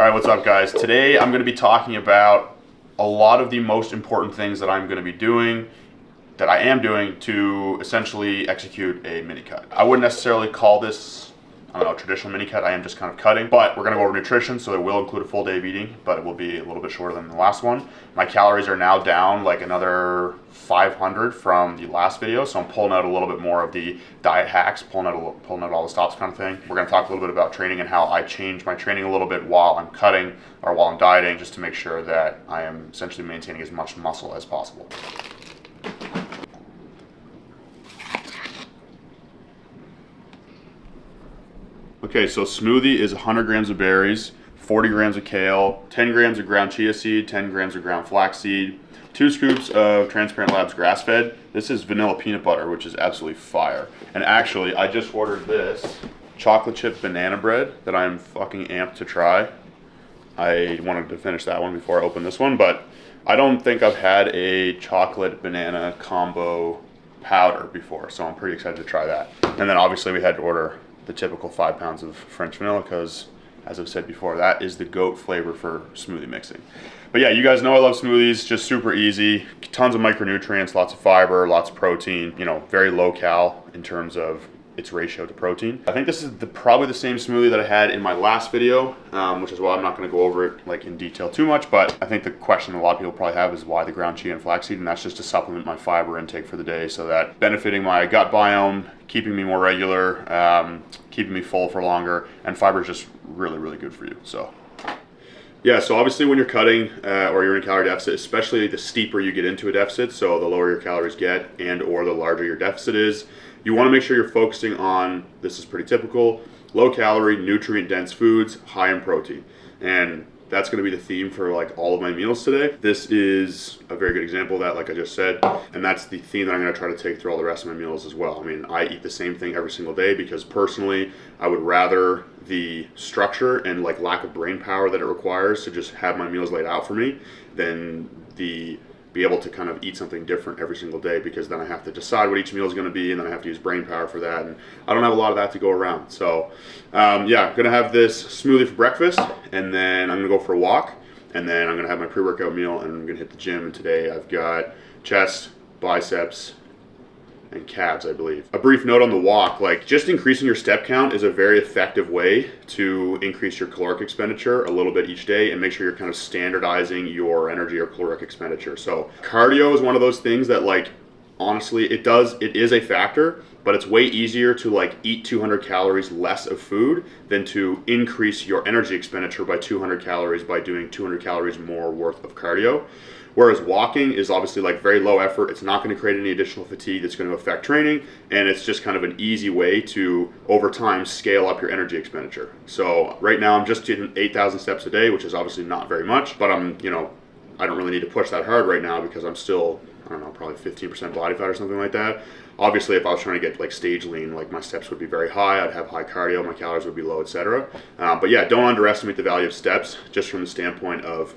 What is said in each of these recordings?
All right, what's up guys? Today I'm going to be talking about a lot of the most important things that I'm going to be doing, that I am doing to essentially execute a mini cut. I wouldn't necessarily call this, I don't know, traditional mini cut. I am just kind of cutting, but we're going to go over nutrition, so it will include a full day of eating, but it will be a little bit shorter than the last one. My calories are now down like another 500 from the last video, so I'm pulling out a little bit more of the diet hacks, pulling out all the stops kind of thing. We're going to talk a little bit about training and how I change my training a little bit while I'm cutting or while I'm dieting, just to make sure that I am essentially maintaining as much muscle as possible. Okay, so smoothie is 100 grams of berries, 40 grams of kale, 10 grams of ground chia seed, 10 grams of ground flaxseed, 2 scoops of Transparent Labs grass-fed. This is vanilla peanut butter, which is absolutely fire. And actually, I just ordered this chocolate chip banana bread that I'm fucking amped to try. I wanted to finish that one before I open this one, but I don't think I've had a chocolate banana combo powder before, so I'm pretty excited to try that. And then obviously we had to order the typical 5 pounds of French vanilla because, as I've said before, that is the GOAT flavor for smoothie mixing. But yeah, you guys know I love smoothies, just super easy, tons of micronutrients, lots of fiber, lots of protein, you know, very low cal in terms of its ratio to protein. I think this is probably the same smoothie that I had in my last video, which is why I'm not going to go over it like in detail too much, but I think the question a lot of people probably have is why the ground chia and flaxseed, and that's just to supplement my fiber intake for the day, so that benefiting my gut biome, keeping me more regular, keeping me full for longer, and fiber is just really, really good for you. So yeah, so obviously when you're cutting or you're in a calorie deficit, especially the steeper you get into a deficit, so the lower your calories get and or the larger your deficit is, you want to make sure you're focusing on, this is pretty typical, low calorie, nutrient dense foods, high in protein. And that's going to be the theme for like all of my meals today. This is a very good example of that, like I just said, and that's the theme that I'm going to try to take through all the rest of my meals as well. I mean, I eat the same thing every single day because personally, I would rather the structure and like lack of brain power that it requires to just have my meals laid out for me than be able to kind of eat something different every single day, because then I have to decide what each meal is going to be, and then I have to use brain power for that, and I don't have a lot of that to go around. So yeah, I'm going to have this smoothie for breakfast, and then I'm going to go for a walk, and then I'm going to have my pre-workout meal, and I'm going to hit the gym. And today I've got chest, biceps, and calves, I believe. A brief note on the walk, like just increasing your step count is a very effective way to increase your caloric expenditure a little bit each day and make sure you're kind of standardizing your energy or caloric expenditure. So cardio is one of those things that, like, honestly, it is a factor, but it's way easier to like eat 200 calories less of food than to increase your energy expenditure by 200 calories by doing 200 calories more worth of cardio. Whereas walking is obviously like very low effort. It's not going to create any additional fatigue that's going to affect training, and it's just kind of an easy way to, over time, scale up your energy expenditure. So right now I'm just doing 8,000 steps a day, which is obviously not very much, but I don't really need to push that hard right now because I'm still, I don't know, probably 15% body fat or something like that. Obviously, if I was trying to get like stage lean, like my steps would be very high, I'd have high cardio, my calories would be low, etc. But yeah, don't underestimate the value of steps just from the standpoint of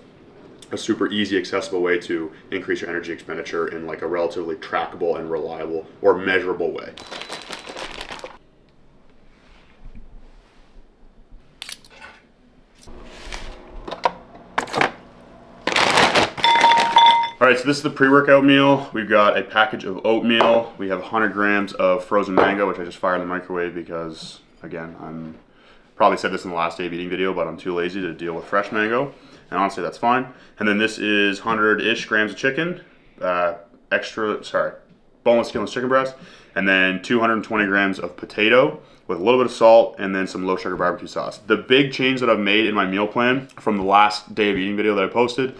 a super easy, accessible way to increase your energy expenditure in like a relatively trackable and reliable or measurable way. All right, so this is the pre-workout meal. We've got a package of oatmeal. We have 100 grams of frozen mango, which I just fired in the microwave because, again, I'm probably said this in the last day of eating video, but I'm too lazy to deal with fresh mango. And honestly, that's fine. And then this is 100-ish grams of chicken, boneless, skinless chicken breast, and then 220 grams of potato with a little bit of salt and then some low sugar barbecue sauce. The big change that I've made in my meal plan from the last day of eating video that I posted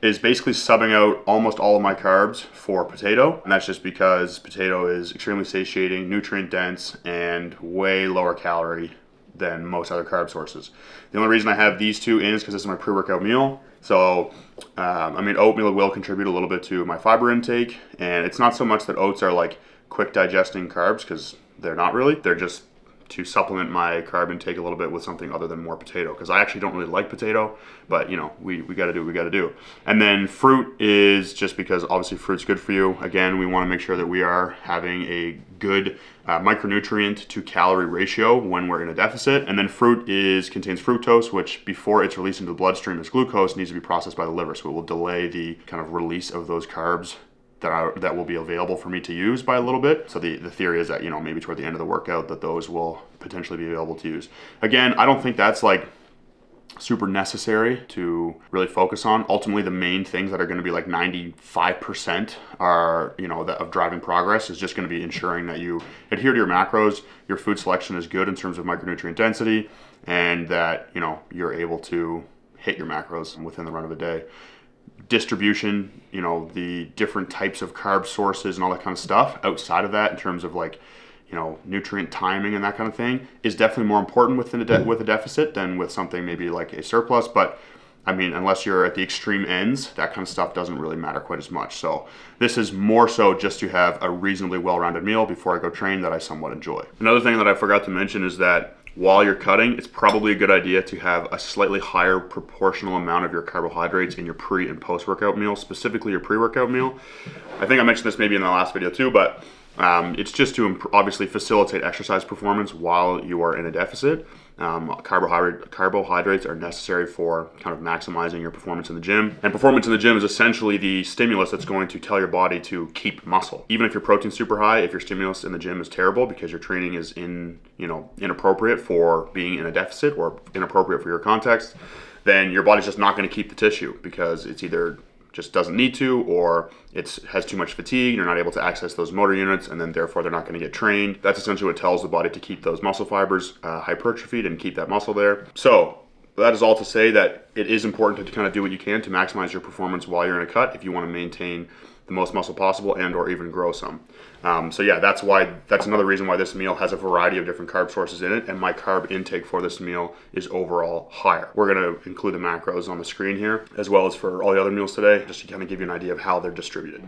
is basically subbing out almost all of my carbs for potato. And that's just because potato is extremely satiating, nutrient dense, and way lower calorie than most other carb sources. The only reason I have these two in is because this is my pre-workout meal. So, oatmeal will contribute a little bit to my fiber intake, and it's not so much that oats are like quick digesting carbs, because they're not really. They're just to supplement my carb intake a little bit with something other than more potato, because I actually don't really like potato, but you know, we got to do what we got to do. And then fruit is just because obviously fruit's good for you. Again, we want to make sure that we are having a good micronutrient to calorie ratio when we're in a deficit. And then fruit contains fructose, which before it's released into the bloodstream as glucose needs to be processed by the liver, so it will delay the kind of release of those carbs that will be available for me to use by a little bit. So the theory is that, you know, maybe toward the end of the workout that those will potentially be available to use. Again, I don't think that's like super necessary to really focus on. Ultimately, the main things that are going to be like 95% are, you know, of driving progress is just going to be ensuring that you adhere to your macros, your food selection is good in terms of micronutrient density, and that, you know, you're able to hit your macros within the run of a day. Distribution, you know, the different types of carb sources and all that kind of stuff outside of that in terms of like, you know, nutrient timing and that kind of thing is definitely more important with a deficit than with something maybe like a surplus. But I mean, unless you're at the extreme ends, that kind of stuff doesn't really matter quite as much. So this is more so just to have a reasonably well-rounded meal before I go train that I somewhat enjoy. Another thing that I forgot to mention is that while you're cutting, it's probably a good idea to have a slightly higher proportional amount of your carbohydrates in your pre and post-workout meal, specifically your pre-workout meal. I think I mentioned this maybe in the last video too, but it's just to obviously facilitate exercise performance while you are in a deficit. Carbohydrates are necessary for kind of maximizing your performance in the gym. And performance in the gym is essentially the stimulus that's going to tell your body to keep muscle. Even if your protein's super high, if your stimulus in the gym is terrible because your training is inappropriate for being in a deficit or inappropriate for your context, then your body's just not going to keep the tissue because it's either just doesn't need to, or it has too much fatigue, you're not able to access those motor units, and then therefore they're not going to get trained. That's essentially what tells the body to keep those muscle fibers hypertrophied and keep that muscle there. So that is all to say that it is important to kind of do what you can to maximize your performance while you're in a cut if you want to maintain the most muscle possible and or even grow some. So yeah, that's another reason why this meal has a variety of different carb sources in it, and my carb intake for this meal is overall higher. We're going to include the macros on the screen here, as well as for all the other meals today, just to kind of give you an idea of how they're distributed.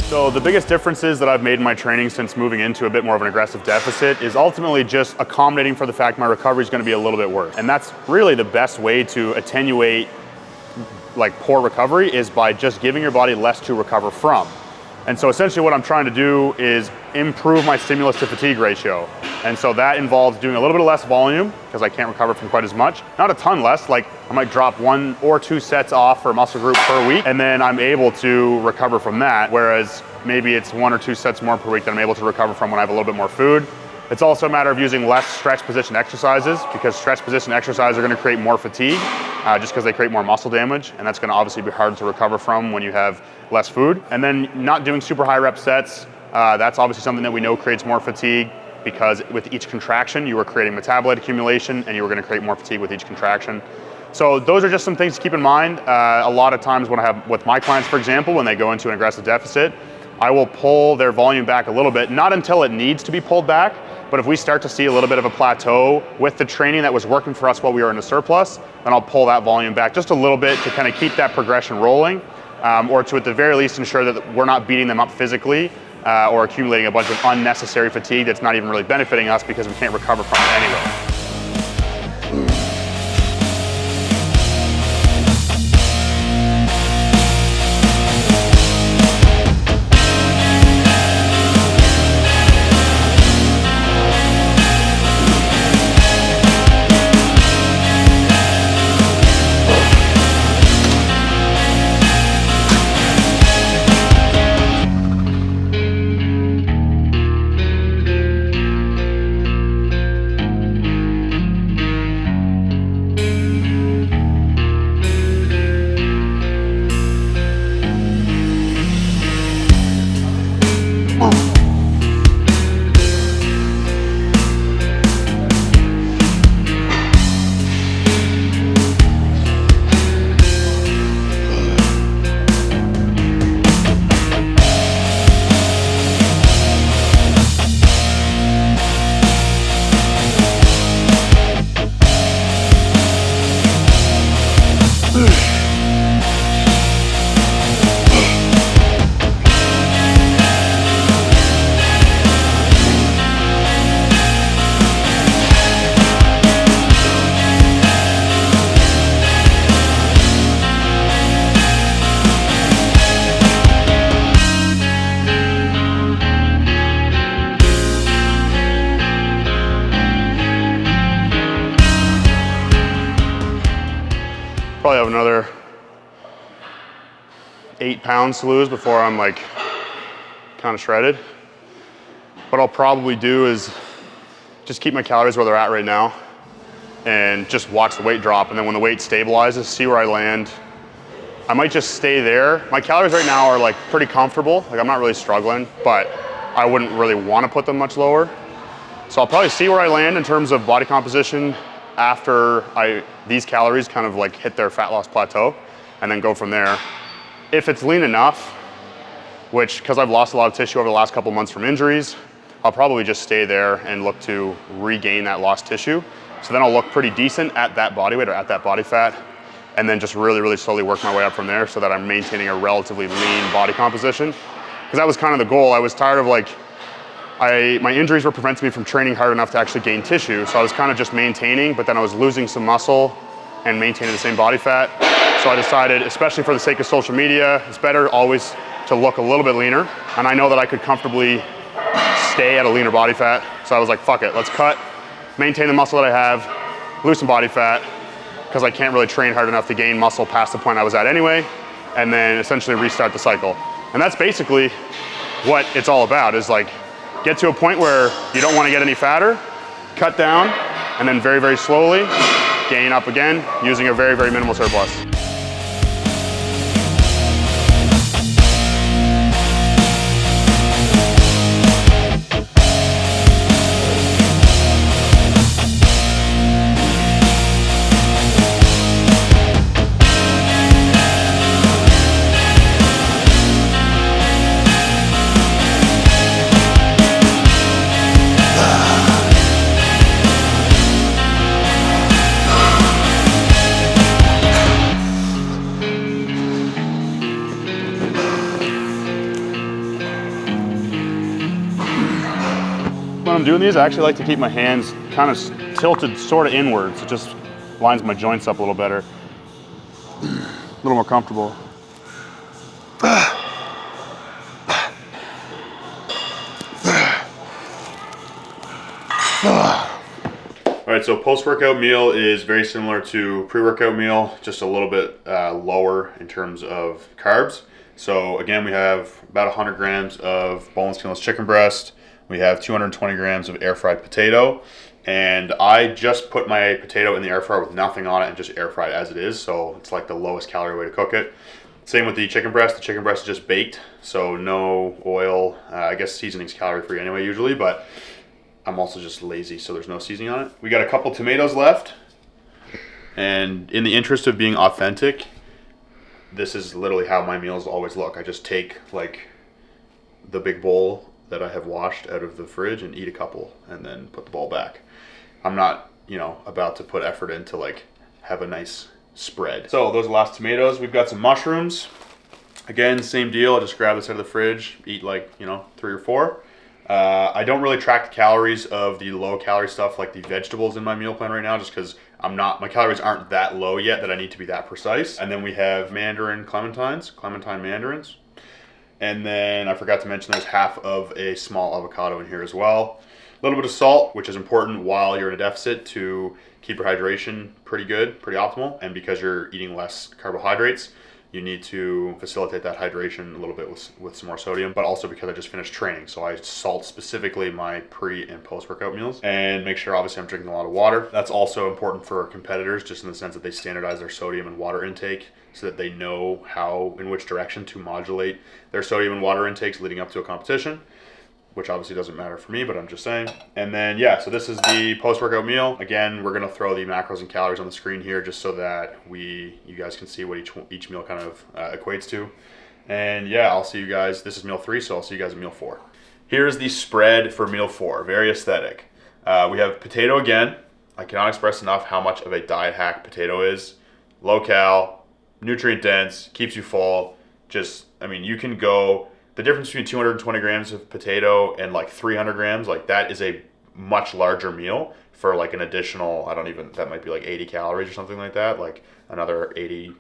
So the biggest differences that I've made in my training since moving into a bit more of an aggressive deficit is ultimately just accommodating for the fact my recovery is going to be a little bit worse. And that's really the best way to attenuate like poor recovery, is by just giving your body less to recover from. And so essentially what I'm trying to do is improve my stimulus to fatigue ratio. And so that involves doing a little bit of less volume because I can't recover from quite as much. Not a ton less, like I might drop 1 or 2 sets off for a muscle group per week, and then I'm able to recover from that. Whereas maybe it's 1 or 2 sets more per week that I'm able to recover from when I have a little bit more food. It's also a matter of using less stretch position exercises, because stretch position exercises are going to create more fatigue just because they create more muscle damage, and that's going to obviously be hard to recover from when you have less food. And then not doing super high rep sets, that's obviously something that we know creates more fatigue, because with each contraction you are creating metabolite accumulation and you are going to create more fatigue with each contraction. So those are just some things to keep in mind. A lot of times when I have with my clients, for example, when they go into an aggressive deficit, I will pull their volume back a little bit, not until it needs to be pulled back, but if we start to see a little bit of a plateau with the training that was working for us while we were in a surplus, then I'll pull that volume back just a little bit to kind of keep that progression rolling, or to at the very least ensure that we're not beating them up physically or accumulating a bunch of unnecessary fatigue that's not even really benefiting us because we can't recover from it anyway. probably have another 8 pounds to lose before I'm like kind of shredded. What I'll probably do is just keep my calories where they're at right now and just watch the weight drop. And then when the weight stabilizes, see where I land. I might just stay there. My calories right now are like pretty comfortable. Like I'm not really struggling, but I wouldn't really want to put them much lower. So I'll probably see where I land in terms of body composition after these calories kind of like hit their fat loss plateau, and then go from there. If it's lean enough, which because I've lost a lot of tissue over the last couple months from injuries, I'll probably just stay there and look to regain that lost tissue. So then I'll look pretty decent at that body weight or at that body fat, and then just really, really slowly work my way up from there so that I'm maintaining a relatively lean body composition. Because that was kind of the goal. I was tired of like, my injuries were preventing me from training hard enough to actually gain tissue. So I was kind of just maintaining, but then I was losing some muscle and maintaining the same body fat. So I decided, especially for the sake of social media, it's better always to look a little bit leaner. And I know that I could comfortably stay at a leaner body fat. So I was like, fuck it, let's cut, maintain the muscle that I have, lose some body fat, because I can't really train hard enough to gain muscle past the point I was at anyway, and then essentially restart the cycle. And that's basically what it's all about, is like, get to a point where you don't want to get any fatter, cut down, and then very, very slowly gain up again using a very, very minimal surplus. When I'm doing these, I actually like to keep my hands kind of tilted sort of inwards. It just lines my joints up a little better, a little more comfortable. All right, so post-workout meal is very similar to pre-workout meal, just a little bit lower in terms of carbs. So again, we have about 100 grams of boneless, skinless chicken breast. We have 220 grams of air-fried potato, and I just put my potato in the air fryer with nothing on it and just air fried as it is, so it's like the lowest calorie way to cook it. Same with the chicken breast. The chicken breast is just baked, so no oil. I guess seasoning's calorie-free anyway usually, but I'm also just lazy, so there's no seasoning on it. We got a couple tomatoes left, and in the interest of being authentic, this is literally how my meals always look. I just take like the big bowl that I have washed out of the fridge and eat a couple and then put the bowl back. I'm not, about to put effort into like have a nice spread. So those are the last tomatoes. We've got some mushrooms. Again, same deal. I just grab this out of the fridge, eat like, 3 or 4. I don't really track the calories of the low calorie stuff like the vegetables in my meal plan right now, just because my calories aren't that low yet that I need to be that precise. And then we have clementine mandarins. And then I forgot to mention there's half of a small avocado in here as well. A little bit of salt, which is important while you're in a deficit to keep your hydration pretty good, pretty optimal. And because you're eating less carbohydrates, you need to facilitate that hydration a little bit with some more sodium, but also because I just finished training. So I salt specifically my pre and post-workout meals and make sure obviously I'm drinking a lot of water. That's also important for competitors, just in the sense that they standardize their sodium and water intake so that they know in which direction to modulate their sodium and water intakes leading up to a competition, which obviously doesn't matter for me, but I'm just saying. And then, so this is the post-workout meal. Again, we're gonna throw the macros and calories on the screen here just so that you guys can see what each meal kind of equates to. And I'll see you guys. This is meal 3, so I'll see you guys at meal 4. Here's the spread for meal 4, very aesthetic. We have potato again. I cannot express enough how much of a diet hack potato is. Low cal, nutrient dense, keeps you full. You can go, the difference between 220 grams of potato and like 300 grams, like that is a much larger meal for like an additional, that might be like 80 calories or something like that, like another 80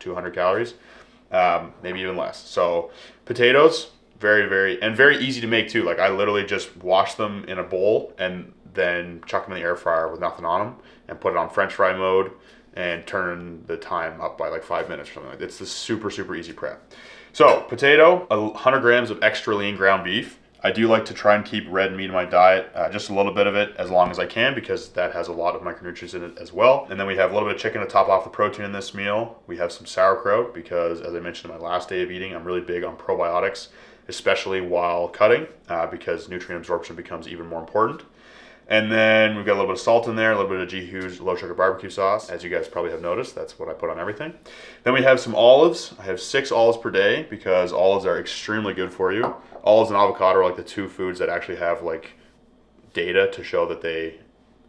to 100 calories, maybe even less. So potatoes, very, very easy to make too. Like I literally just wash them in a bowl and then chuck them in the air fryer with nothing on them and put it on French fry mode. and turn the time up by like 5 minutes or something like that. It's the super, super easy prep. So potato, 100 grams of extra lean ground beef. I do like to try and keep red meat in my diet, just a little bit of it as long as I can, because that has a lot of micronutrients in it as well. And then we have a little bit of chicken to top off the protein in this meal. We have some sauerkraut because, as I mentioned in my last day of eating, I'm really big on probiotics, especially while cutting, because nutrient absorption becomes even more important. And then we've got a little bit of salt in there, a little bit of G-Huge low sugar barbecue sauce. As you guys probably have noticed, that's what I put on everything. Then we have some olives. I have 6 olives per day because olives are extremely good for you. Olives and avocado are like the 2 foods that actually have like data to show that they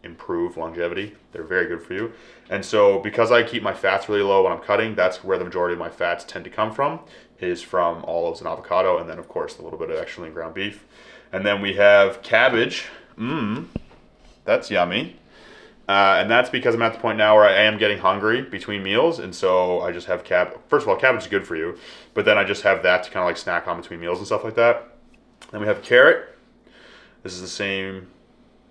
improve longevity. They're very good for you. And so because I keep my fats really low when I'm cutting, that's where the majority of my fats tend to come from, is from olives and avocado, and then of course a little bit of extra lean ground beef. And then we have cabbage. That's yummy. And that's because I'm at the point now where I am getting hungry between meals, and so I just have First of all, cabbage is good for you, but then I just have that to kind of like snack on between meals and stuff like that. Then we have carrot. This is the same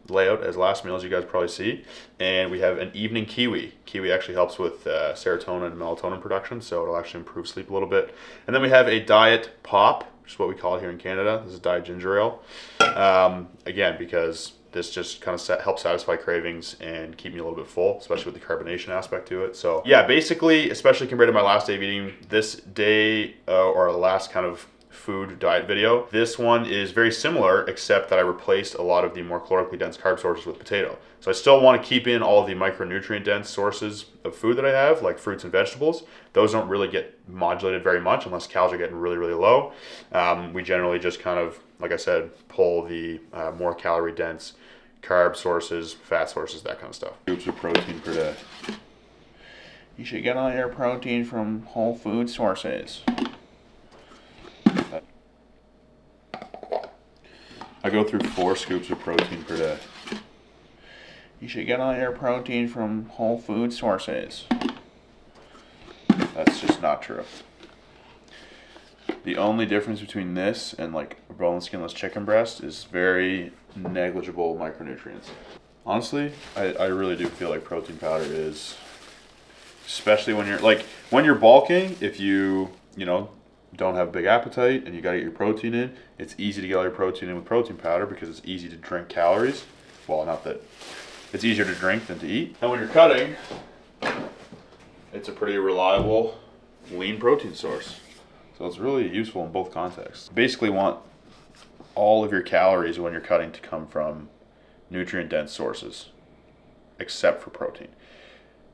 layout as last meal, as you guys probably see. And we have an evening kiwi. Kiwi actually helps with serotonin and melatonin production, so it'll actually improve sleep a little bit. And then we have a diet pop, which is what we call it here in Canada. This is diet ginger ale. Again, because this just kind of helps satisfy cravings and keep me a little bit full, especially with the carbonation aspect to it. So yeah, basically, especially compared to my last day of eating, this day or the last kind of food diet video, this one is very similar, except that I replaced a lot of the more calorically dense carb sources with potato. So I still want to keep in all of the micronutrient dense sources of food that I have, like fruits and vegetables. Those don't really get modulated very much unless calories are getting really, really low. We generally just kind of, like I said, pull the more calorie dense carb sources, fat sources, that kind of stuff. Scoops of protein per day. You should get all your protein from whole food sources. I go through 4 scoops of protein per day. You should get all your protein from whole food sources. That's just not true. The only difference between this and like a boneless, skinless chicken breast is very negligible micronutrients. Honestly, I really do feel like protein powder is, especially when you're bulking, if you don't have a big appetite and you gotta get your protein in, it's easy to get all your protein in with protein powder because it's easy to drink calories. Well, not that it's easier to drink than to eat. And when you're cutting, it's a pretty reliable, lean protein source. So it's really useful in both contexts. Basically want all of your calories when you're cutting to come from nutrient dense sources, except for protein.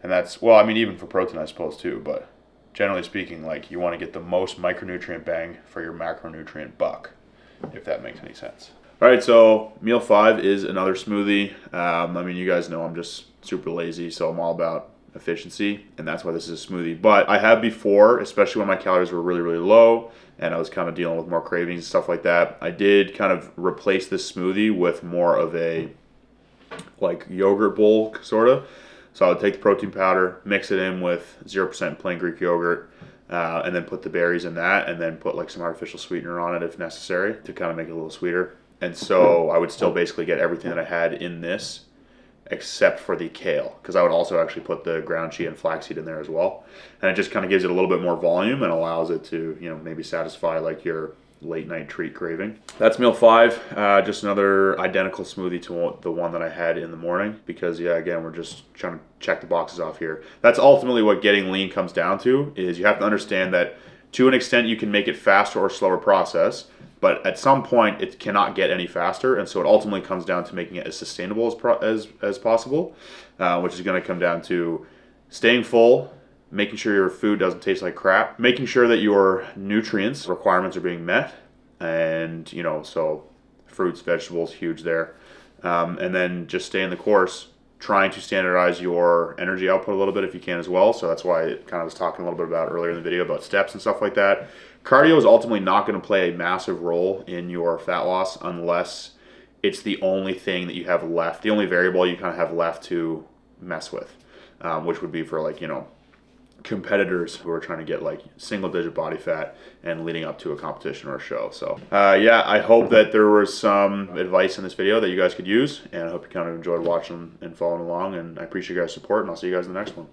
And that's, well, I mean, even for protein, I suppose too, but generally speaking, like, you want to get the most micronutrient bang for your macronutrient buck, if that makes any sense. All right, so meal 5 is another smoothie. I mean, you guys know I'm just super lazy, so I'm all about efficiency, and that's why this is a smoothie. But I have before, especially when my calories were really, really low and I was kind of dealing with more cravings and stuff like that, I did kind of replace this smoothie with more of a like yogurt bowl, sort of. So I would take the protein powder, mix it in with 0% plain Greek yogurt, and then put the berries in that, and then put like some artificial sweetener on it if necessary to kind of make it a little sweeter. And so I would still basically get everything that I had in this except for the kale, because I would also actually put the ground chia and flaxseed in there as well. And it just kind of gives it a little bit more volume and allows it to, maybe satisfy like your late night treat craving. That's meal 5. Just another identical smoothie to the one that I had in the morning, because yeah, again, we're just trying to check the boxes off here. That's ultimately what getting lean comes down to, is you have to understand that to an extent you can make it faster or slower process, but at some point it cannot get any faster, and so it ultimately comes down to making it as sustainable as possible, which is going to come down to staying full, making sure your food doesn't taste like crap, making sure that your nutrients requirements are being met, and so fruits, vegetables, huge there, and then just staying the course, trying to standardize your energy output a little bit if you can as well. So that's why I kind of was talking a little bit about earlier in the video about steps and stuff like that. Cardio is ultimately not going to play a massive role in your fat loss unless it's the only thing that you have left, the only variable you kind of have left to mess with, which would be for like, competitors who are trying to get like single digit body fat and leading up to a competition or a show. So yeah, I hope that there was some advice in this video that you guys could use, and I hope you kind of enjoyed watching and following along, and I appreciate your guys' support, and I'll see you guys in the next one.